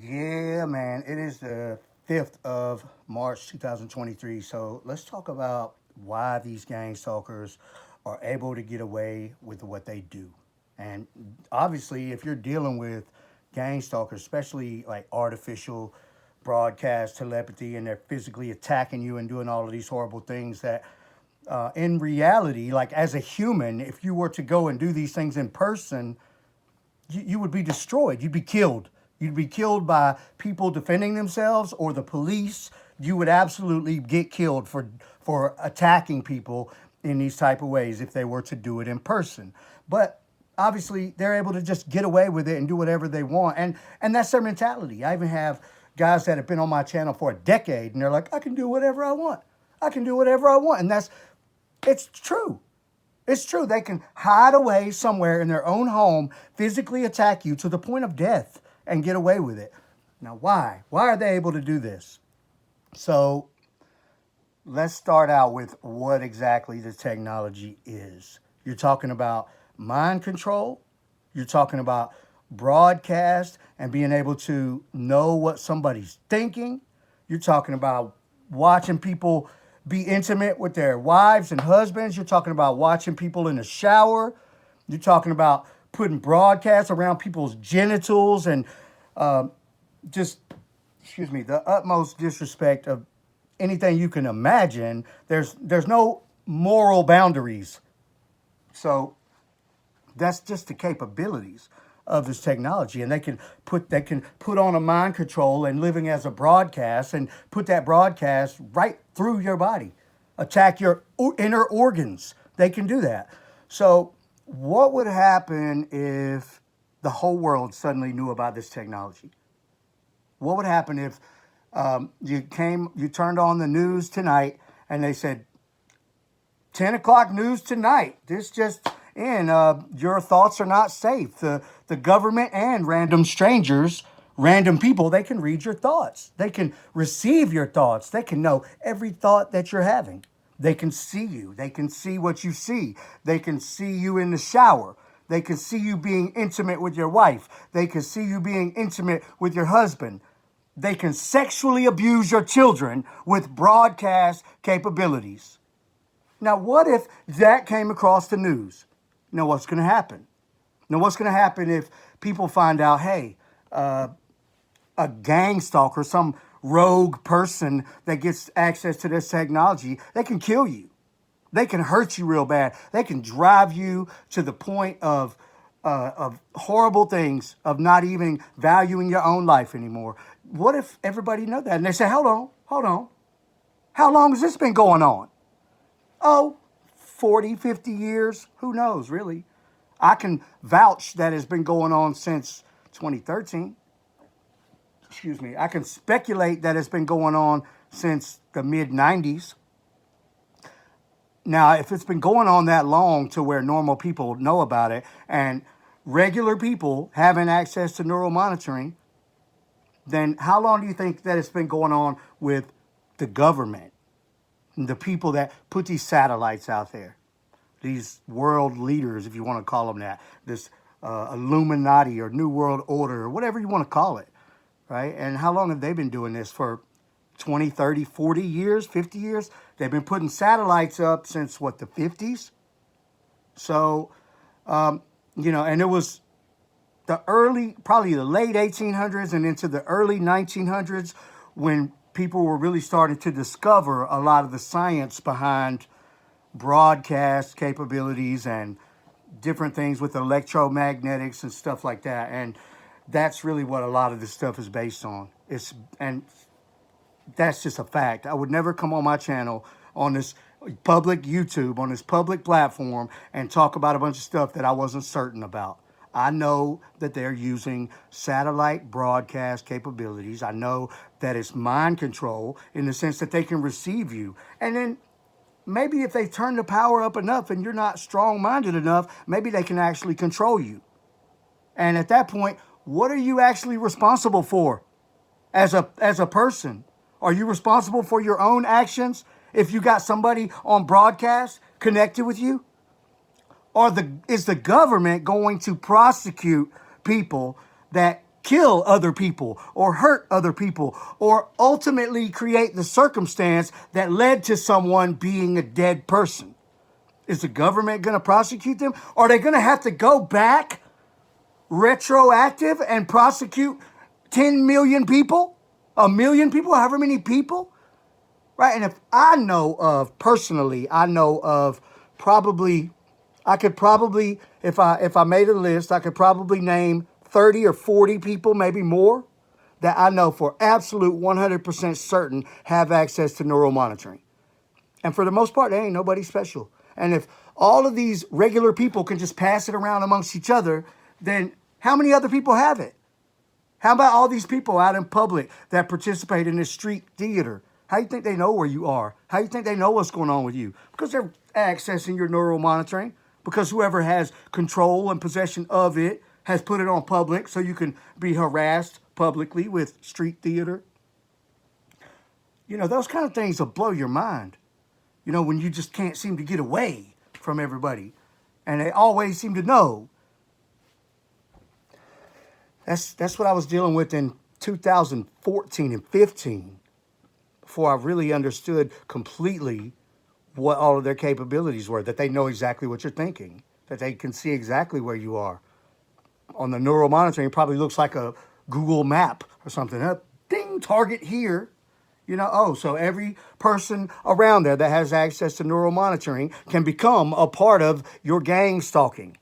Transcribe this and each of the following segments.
Yeah, man. It is the 5th of March 2023. So let's talk about why these gang stalkers are able to get away with what they do. And obviously, if you're dealing with gang stalkers, especially like artificial broadcast telepathy, and they're physically attacking you and doing all of these horrible things that in reality, like as a human, if you were to go and do these things in person, you would be destroyed. You'd be killed. You'd be killed by people defending themselves or the police. You would absolutely get killed for attacking people in these type of ways if they were to do it in person. But obviously, they're able to just get away with it and do whatever they want, and that's their mentality. I even have guys that have been on my channel for a decade, and they're like, I can do whatever I want. I can do whatever I want, and it's true. It's true. They can hide away somewhere in their own home, physically attack you to the point of death and get away with it. Now, why? Why are they able to do this? So, let's start out with what exactly the technology is. You're talking about mind control. You're talking about broadcast and being able to know what somebody's thinking. You're talking about watching people be intimate with their wives and husbands. You're talking about watching people in the shower. You're talking about putting broadcasts around people's genitals and just, excuse me, the utmost disrespect of anything you can imagine. There's no moral boundaries. So that's just the capabilities of this technology, and they can put on a mind control and living as a broadcast and put that broadcast right through your body, attack your inner organs. They can do that. So what would happen if the whole world suddenly knew about this technology? What would happen if you turned on the news tonight and they said 10 o'clock news tonight? This just in, your thoughts are not safe. The government and random strangers, random people, they can read your thoughts. They can receive your thoughts. They can know every thought that you're having. They can see you. They can see what you see. They can see you in the shower. They can see you being intimate with your wife. They can see you being intimate with your husband. They can sexually abuse your children with broadcast capabilities. Now, what if that came across the news? Now, what's going to happen? Now, what's going to happen if people find out, hey, a gang stalker, some rogue person that gets access to this technology, they can kill you. They can hurt you real bad. They can drive you to the point of horrible things, of not even valuing your own life anymore. What if everybody know that? And they say, hold on. How long has this been going on? Oh, 40, 50 years. Who knows, really? I can vouch that it's been going on since 2013. Excuse me. I can speculate that it's been going on since the mid-90s. Now, if it's been going on that long to where normal people know about it and regular people having access to neural monitoring, then how long do you think that it's been going on with the government and the people that put these satellites out there? These world leaders, if you want to call them that, this Illuminati or New World Order or whatever you want to call it, right? And how long have they been doing this? For 20, 30, 40 years, 50 years? They've been putting satellites up since, what, the 50s? So, and it was probably the late 1800s and into the early 1900s when people were really starting to discover a lot of the science behind broadcast capabilities and different things with electromagnetics and stuff like that. And that's really what a lot of this stuff is based on. And that's just a fact. I would never come on my channel on this public YouTube, on this public platform, and talk about a bunch of stuff that I wasn't certain about. I know that they're using satellite broadcast capabilities. I know that it's mind control in the sense that they can receive you. And then maybe if they turn the power up enough and you're not strong-minded enough, maybe they can actually control you. And at that point, what are you actually responsible for as a person? Are you responsible for your own actions if you got somebody on broadcast connected with you? Or is the government going to prosecute people that kill other people or hurt other people or ultimately create the circumstance that led to someone being a dead person. Is the government going to prosecute them? Are they going to have to go back retroactive and prosecute 10 million people? A million people? However many people? Right? And if I know of, personally, I know of probably, I could probably, if I made a list, I could probably name 30 or 40 people, maybe more, that I know for absolute 100% certain have access to neural monitoring. And for the most part, they ain't nobody special. And if all of these regular people can just pass it around amongst each other, then how many other people have it? How about all these people out in public that participate in this street theater? How do you think they know where you are? How do you think they know what's going on with you? Because they're accessing your neural monitoring. Because whoever has control and possession of it has put it on public so you can be harassed publicly with street theater. Those kind of things will blow your mind. When you just can't seem to get away from everybody. And they always seem to know. That's what I was dealing with in 2014 and 15 before I really understood completely what all of their capabilities were, that they know exactly what you're thinking, that they can see exactly where you are. On the neural monitoring, it probably looks like a Google map or something. Ding, target here. So every person around there that has access to neural monitoring can become a part of your gang stalking.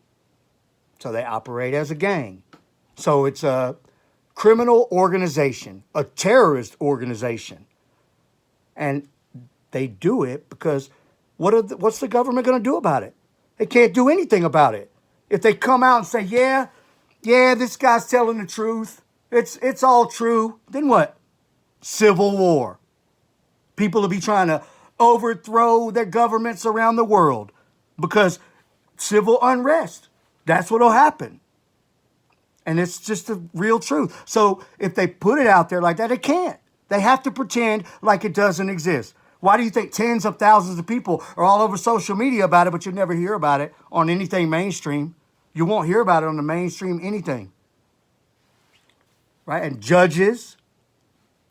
So they operate as a gang. So it's a criminal organization, a terrorist organization. And they do it because what's the government going to do about it? They can't do anything about it. If they come out and say, yeah, this guy's telling the truth, it's all true, then what? Civil war. People will be trying to overthrow their governments around the world because civil unrest. That's what'll happen. And it's just the real truth. So if they put it out there like that, it can't. They have to pretend like it doesn't exist. Why do you think tens of thousands of people are all over social media about it, but you never hear about it on anything mainstream? You won't hear about it on the mainstream anything. Right? And judges,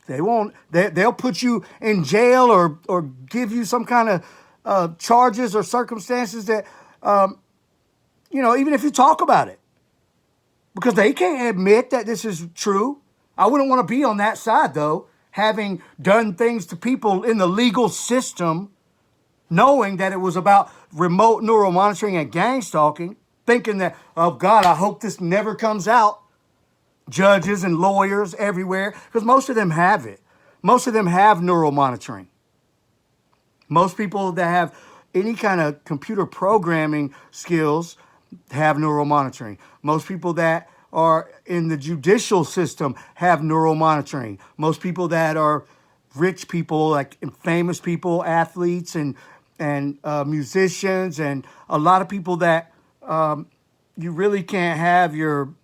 they'll put you in jail or give you some kind of charges or circumstances that, even if you talk about it. Because they can't admit that this is true. I wouldn't want to be on that side, though, having done things to people in the legal system, knowing that it was about remote neural monitoring and gang stalking, thinking that, oh, God, I hope this never comes out. Judges and lawyers everywhere, because most of them have it. Most of them have neural monitoring. Most people that have any kind of computer programming skills have neural monitoring. Most people that are in the judicial system have neural monitoring. Most people that are rich people, like famous people, athletes and musicians, and a lot of people that you really can't have your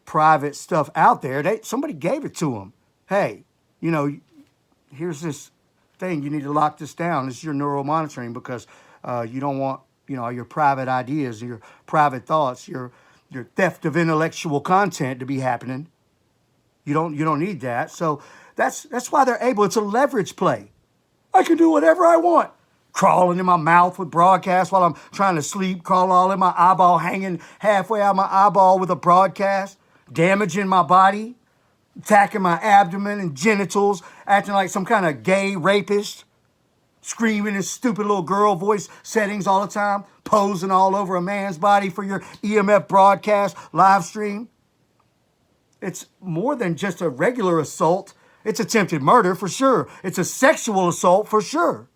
private stuff out there. Somebody gave it to them. Hey, here's this thing. You need to lock this down. This is your neural monitoring because you don't want your private ideas, your private thoughts, your theft of intellectual content to be happening. You don't need that. So that's why they're able. It's a leverage play. I can do whatever I want. Crawling in my mouth with broadcast while I'm trying to sleep, crawl all in my eyeball, hanging halfway out my eyeball with a broadcast, damaging my body, attacking my abdomen and genitals, acting like some kind of gay rapist, screaming in stupid little girl voice settings all the time, posing all over a man's body for your EMF broadcast live stream. It's more than just a regular assault. It's attempted murder for sure. It's a sexual assault for sure.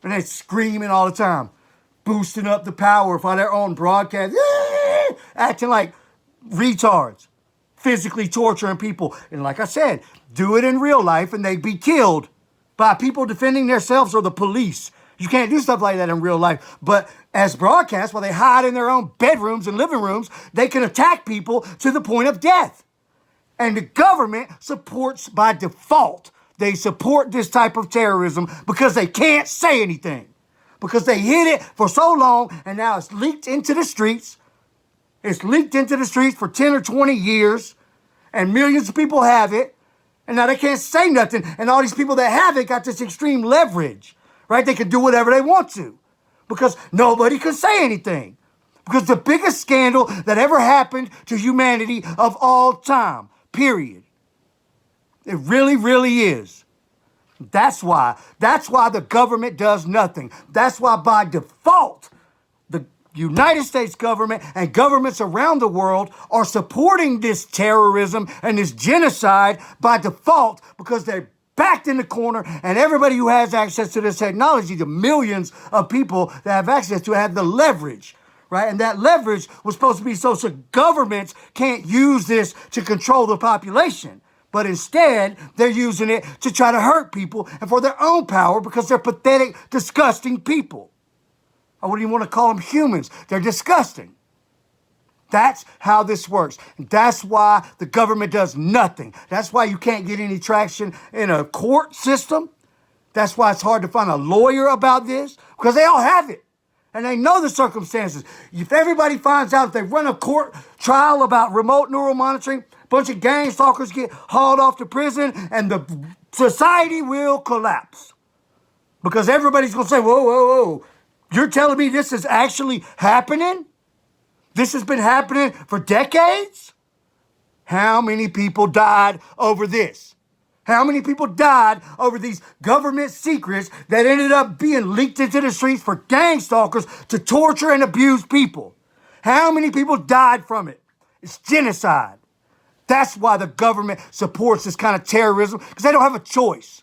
And they're screaming all the time, boosting up the power for their own broadcast, acting like retards, physically torturing people. And like I said, do it in real life and they'd be killed by people defending themselves or the police. You can't do stuff like that in real life. But as broadcasts, while they hide in their own bedrooms and living rooms, they can attack people to the point of death. And the government supports by default. They support this type of terrorism because they can't say anything. Because they hid it for so long and now it's leaked into the streets. It's leaked into the streets for 10 or 20 years. and millions of people have it, and now they can't say nothing, and all these people that have it got this extreme leverage, right? They can do whatever they want to because nobody can say anything. Because the biggest scandal that ever happened to humanity of all time, period. It really, really is. That's why the government does nothing. That's why by default, the United States government and governments around the world are supporting this terrorism and this genocide by default because they're backed in the corner, and everybody who has access to this technology, the millions of people that have access to it, have the leverage, right? And that leverage was supposed to be so governments can't use this to control the population. But instead, they're using it to try to hurt people and for their own power because they're pathetic, disgusting people. I wouldn't even want to call them humans. They're disgusting. That's how this works. And that's why the government does nothing. That's why you can't get any traction in a court system. That's why it's hard to find a lawyer about this because they all have it. And they know the circumstances. If everybody finds out if they run a court trial about remote neural monitoring, a bunch of gang stalkers get hauled off to prison and the society will collapse. Because everybody's going to say, whoa, whoa, whoa, you're telling me this is actually happening? This has been happening for decades? How many people died over this? How many people died over these government secrets that ended up being leaked into the streets for gang stalkers to torture and abuse people? How many people died from it? It's genocide. That's why the government supports this kind of terrorism, because they don't have a choice.